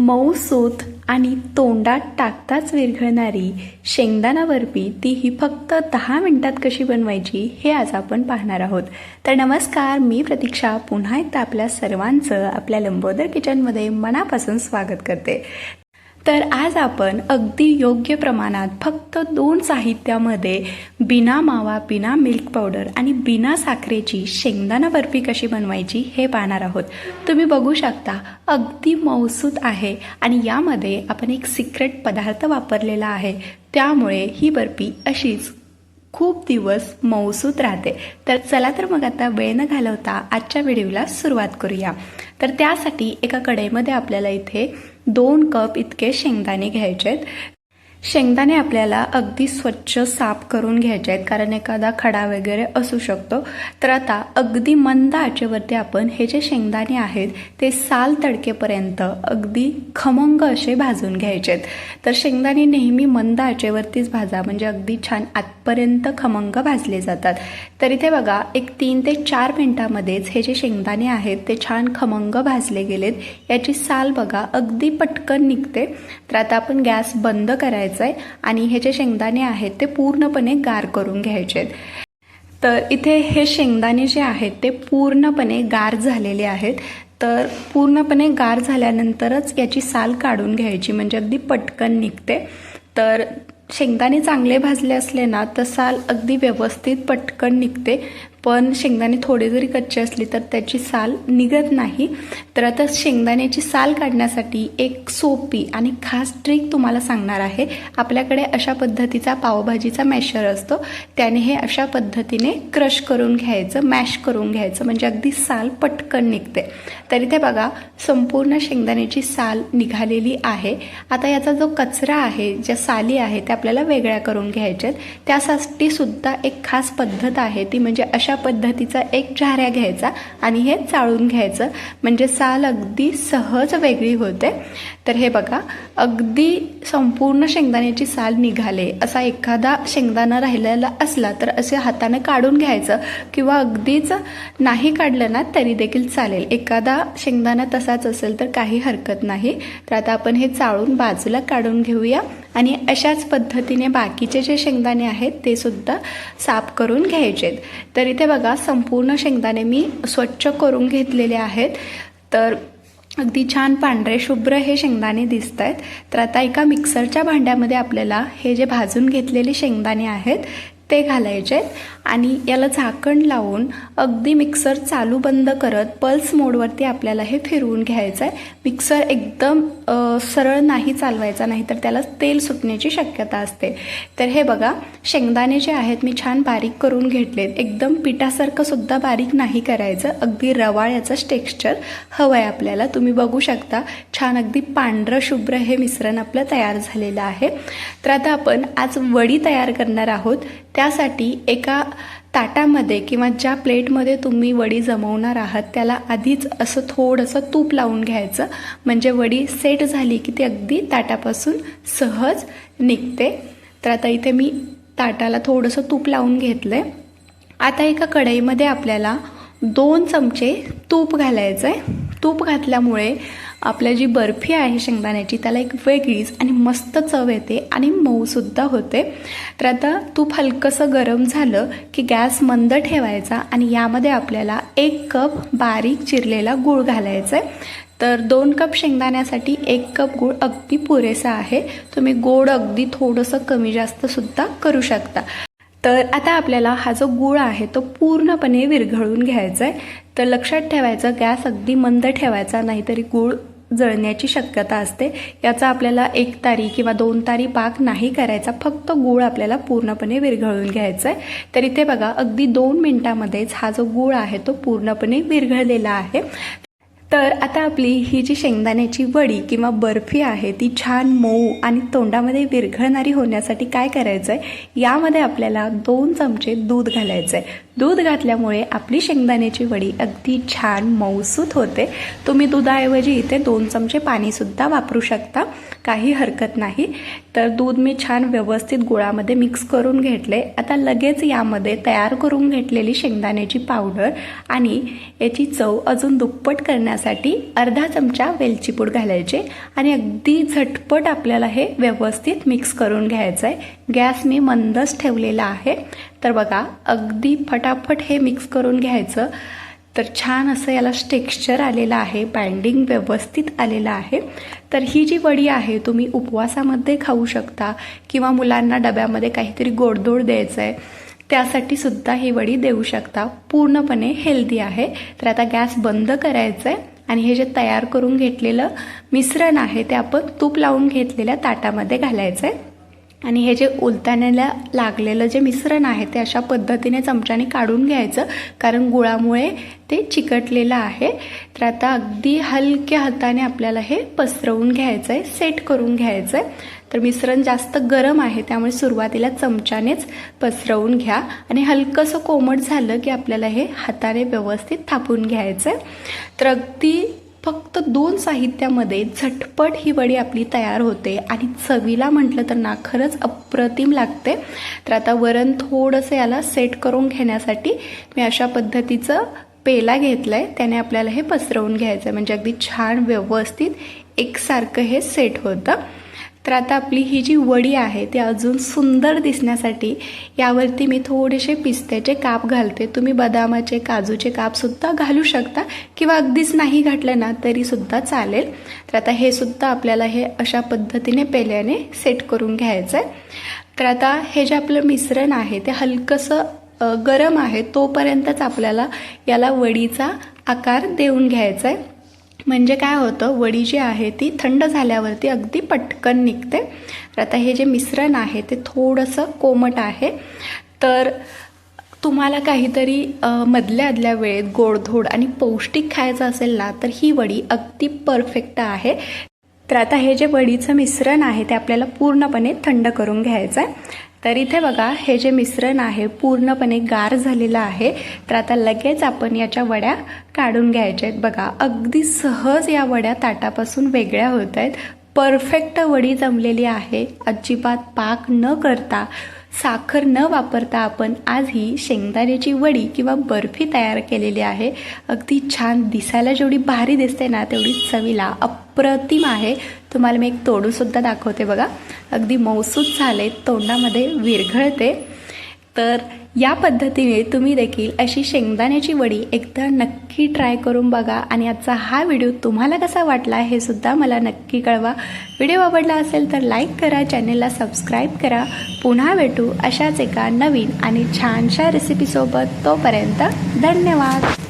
मऊसूत आणि तोंडात टाकताच विरघळणारी शेंगदाणा बर्फी तीही फक्त 10 मिनिटात कशी बनवायची हे आज आपण पाहणार आहोत। तर नमस्कार, मी प्रतीक्षा पुन्हा एकदा आपल्या सर्वांचं आपल्या लंबोदर किचनमध्ये मनापासून स्वागत करते। तर आज आपण अगदी योग्य प्रमाणात फक्त 2 साहित्यामध्ये बिना मावा, बिना मिल्क पावडर आणि बिना साखरेची शेंगदाणा बर्फी कशी बनवायची हे पाहणार आहोत। तुम्ही बघू शकता अगदी मऊसूत आहे आणि यामध्ये आपण एक सिक्रेट पदार्थ वापरलेला आहे, त्यामुळे ही बर्फी अशीच खूप दिवस मऊसूत राहते। तर चला तर मग आता वेळ न घालवता आजच्या व्हिडिओला सुरुवात करूया। तर त्यासाठी एका कढईमध्ये आपल्याला इथे 2 कप इतके शेंगदाणे घ्यायचे आहेत। शेंगदाणे आपल्याला अगदी स्वच्छ साफ करून घ्यायचे आहेत, कारण एखादा खडा वगैरे असू शकतो। तर आता अगदी मंद आचेवरती आपण हे जे शेंगदाणे आहेत ते साल तडकेपर्यंत अगदी खमंग असे भाजून घ्यायचे आहेत। तर शेंगदाणे नेहमी मंद आचेवरतीच भाजा, म्हणजे अगदी छान आतपर्यंत खमंग भाजले जातात। तर इथे बघा, एक 3 ते 4 मिनिटांमध्येच हे जे शेंगदाणे आहेत ते छान खमंग भाजले गेलेत। याची साल बघा अगदी पटकन निघते। तर आता आपण गॅस बंद करायचा आणि हे जे शेंगदाणे आहेत ते पूर्णपणे गार करून घ्यायचे आहेत। तर इथे हे शेंगदाणे जे आहेत ते पूर्णपणे गार झालेले आहेत। तर पूर्णपणे गार झाल्यानंतरच याची साल काढून घ्यायची, म्हणजे अगदी पटकन निघते। तर शेंगदाणे चांगले भाजले असले ना तर साल अगदी व्यवस्थित पटकन निघते, पण शेंगदाणे थोडे जरी कच्चे असले तर त्याची साल निघत नाही। तर आता शेंगदाण्याची साल काढण्यासाठी एक सोपी आणि खास ट्रिक तुम्हाला सांगणार आहे। आपल्याकडे अशा पद्धतीचा पावभाजीचा मॅशर असतो, त्याने हे अशा पद्धतीने क्रश करून घ्यायचं, मॅश करून घ्यायचं, म्हणजे अगदी साल पटकन निघते। तर इथे बघा संपूर्ण शेंगदाण्याची साल निघालेली आहे। आता याचा जो कचरा आहे, ज्या साली आहे त्या आपल्याला वेगळ्या करून घ्यायच्यात। त्यासाठी सुद्धा एक खास पद्धत आहे, ती म्हणजे अशा पद्धतीचा एक झाऱ्या घ्यायचा आणि हे चाळून घ्यायचं, म्हणजे साल अगदी सहज वेगळी होते। तर हे बघा अगदी संपूर्ण शेंगदाण्याची साल निघाले। असा एखादा शेंगदाणा राहिलेला असला तर असे हाताने काढून घ्यायचं, किंवा अगदीच नाही काढलं ना तरी देखील चालेल। एखादा शेंगदाणा तसाच असेल तर काही हरकत नाही। तर आता आपण हे चाळून बाजूला काढून घेऊया आणि अशाच पद्धतीने बाकीचे जे शेंगदाणे आहेत ते सुद्धा साफ करून घ्यायचे। तर इथे बघा संपूर्ण शेंगदाणे मी स्वच्छ करून घेतलेले आहेत। तर अगदी छान पांढरे शुभ्र हे शेंगदाणे दिसत आहेत। तर आता एका मिक्सरच्या भांड्यामध्ये आपल्याला हे जे भाजून घेतलेले शेंगदाणे आहेत ते घालायचे आणि याला झाकण लावून अगदी मिक्सर चालू बंद करत पल्स मोडवरती आपल्याला हे फिरवून घ्यायचं आहे। मिक्सर एकदम सरळ नाही चालवायचा, नाही तर त्याला तेल सुटण्याची शक्यता असते। तर हे बघा शेंगदाणे जे आहेत मी छान बारीक करून घेतलेत, एकदम पिठासारखं सुद्धा बारीक नाही करायचं, अगदी रवाळ याचं टेक्स्चर हवं आहे आपल्याला। तुम्ही बघू शकता छान अगदी पांढरं शुभ्र हे मिश्रण आपलं तयार झालेलं आहे। तर आता आपण आज वडी तयार करणार आहोत। त्यासाठी एका ताटामध्ये किंवा ज्या प्लेटमध्ये तुम्ही वडी जमवणार आहात त्याला आधीच असं थोडंसं तूप लावून घ्यायचं, म्हणजे वडी सेट झाली की ती अगदी ताटापासून सहज निघते। तर आता इथे मी ताटाला थोडंसं तूप लावून घेतलंय। आता एका कढईमध्ये आपल्याला 2 चमचे तूप घालायचं आहे। तूप घातल्यामुळे आपल्या जी बर्फी आहे शेंगदाण्याची त्याला एक वेगळीच आणि मस्त चव येते आणि मऊसुद्धा होते। तर आता तूप हलकंसं गरम झालं की गॅस मंद ठेवायचा आणि यामध्ये आपल्याला 1 कप बारीक चिरलेला गूळ घालायचा आहे। तर 2 कप शेंगदाण्यासाठी 1 कप गूळ अगदी पुरेसा आहे। तुम्ही गोड अगदी थोडंसं कमी जास्त सुद्धा करू शकता। तर आता आपल्याला हा जो गूळ आहे तो पूर्णपणे विरघळून घ्यायचा आहे। तर लक्षात ठेवायचं गॅस अगदी मंद ठेवायचा, नाहीतरी गूळ जळण्याची शक्यता असते। याचा आपल्याला 1 तारी किंवा 2 तारी पाक नाही करायचा, फक्त गूळ आपल्याला पूर्णपणे विरघळून घ्यायचा आहे। तर इथे बघा अगदी 2 मिनिटांमध्येच हा जो गूळ आहे तो पूर्णपणे विरघळलेला आहे। तर आता आपली ही जी शेंगदाण्याची वडी किंवा बर्फी आहे ती छान मऊ आणि तोंडामध्ये विरघळणारी होण्यासाठी काय करायचं आहे, यामध्ये आपल्याला 2 चमचे दूध घालायचं आहे। दूध घातल्यामुळे आपली शेंगदाण्याची वडी अगदी छान मऊसूत होते. तुम्ही दुधाऐवजी इथे 2 चमचे पाणीसुद्धा वापरू शकता, काही हरकत नाही. तर दूध मी छान व्यवस्थित गुळामध्ये मिक्स करून घेतले. आता लगेच यामध्ये तयार करून घेतलेली शेंगदाण्याची पावडर आणि याची चव अजून दुप्पट करण्यासाठी अर्धा चमचा वेलची पूड घालायचे आणि अगदी झटपट आपल्याला हे व्यवस्थित मिक्स करून घ्यायचं आहे. गॅस मी मंदच ठेवलेला आहे. तर बघा, अगदी फटाफट हे मिक्स करून घ्यायचं. तर छान असं याला टेक्स्चर आलेलं आहे, बाइंडिंग व्यवस्थित आलेलं आहे. तर ही जी वडी आहे तुम्ही उपवासामध्ये खाऊ शकता किंवा मुलांना डब्यामध्ये काहीतरी गोडधोड द्यायचं आहे त्यासाठी सुद्धा ही वडी देऊ शकता. पूर्णपणे हेल्दी आहे. तर आता गॅस बंद करायचं आहे आणि हे जे तयार करून घेतलेलं मिश्रण आहे ते आपण तूप लावून घेतलेल्या ताटामध्ये घालायचं आहे आणि हे जे उलताण्याला लागलेलं जे मिश्रण आहे ते अशा पद्धतीने चमच्याने काढून घ्यायचं, कारण गुळामुळे ते चिकटलेलं आहे. तर आता अगदी हलक्या हाताने आपल्याला हे पसरवून घ्यायचं आहे, सेट करून घ्यायचं आहे. तर मिश्रण जास्त गरम आहे त्यामुळे सुरुवातीला चमच्यानेच पसरवून घ्या आणि हलकंसं कोमट झालं की आपल्याला हे हाताने व्यवस्थित थापून घ्यायचं आहे. तर अगदी फक्त 2 साहित्यामध्ये झटपट ही वडी आपली तयार होते आणि चवीला म्हटलं तर ना खरंच अप्रतिम लागते. तर आता वरण थोडंसं याला सेट करून घेण्यासाठी मी अशा पद्धतीचं पेला घेतला आहे, त्याने आपल्याला हे पसरवून घ्यायचं आहे, म्हणजे अगदी छान व्यवस्थित एकसारखं हे सेट होतं. तर आता आपली ही जी वडी आहे ती अजून सुंदर दिसण्यासाठी यावरती मी थोडेसे पिस्त्याचे काप घालते. तुम्ही बदामाचे, काजूचे कापसुद्धा घालू शकता किंवा अगदीच नाही घातलं ना तरीसुद्धा चालेल. तर आता हे सुद्धा आपल्याला हे अशा पद्धतीने पेल्याने सेट करून घ्यायचं आहे. तर आता हे जे आपलं मिश्रण आहे ते हलकंसं गरम आहे तोपर्यंतच आपल्याला याला वडीचा आकार देऊन घ्यायचा आहे. म्हणजे काय होतं, वडी जी आहे ती थंड झाल्यावरती अगदी पटकन निघते. तर आता हे जे मिश्रण आहे ते थोडंसं कोमट आहे. तर तुम्हाला काहीतरी मधल्या आदल्या वेळेत गोडधोड आणि पौष्टिक खायचं असेल ना तर ही वडी अगदी परफेक्ट आहे. तर आता हे जे वडीचं मिश्रण आहे ते आपल्याला पूर्णपणे थंड करून घ्यायचं आहे. तर इथे बघा, हे जे मिश्रण आहे पूर्णपणे गार झालेलं आहे. तर आता लगेच आपण याच्या वड्या काढून घ्यायच्या आहेत. बघा, अगदी सहज या वड्या ताटापासून वेगळ्या होत आहेत. परफेक्ट वडी जमलेली आहे. अजिबात पाक न करता, साखर न वापरता आपण आज ही शेंगदाण्याची वडी किंवा बर्फी तयार केलेली आहे. अगदी छान, दिसायला जेवढी भारी दिसते ना तेवढी चवीला अप्रतिम आहे. तुम्हाला मी एक तोडूसुद्धा दाखवते. बघा, अगदी मऊसूत झाले, तोंडामध्ये विरघळते. तर या पद्धतीने तुम्ही देखील अशी शेंगदाण्याची वडी एकदा नक्की ट्राय करून बघा आणि आजचा हा व्हिडिओ तुम्हाला कसा वाटला हे सुद्धा मला नक्की कळवा. व्हिडिओ आवडला असेल तर लाईक करा, चॅनेलला सबस्क्राईब करा. पुन्हा भेटू अशाच एका नवीन आणि छानशा रेसिपीसोबत. तोपर्यंत धन्यवाद.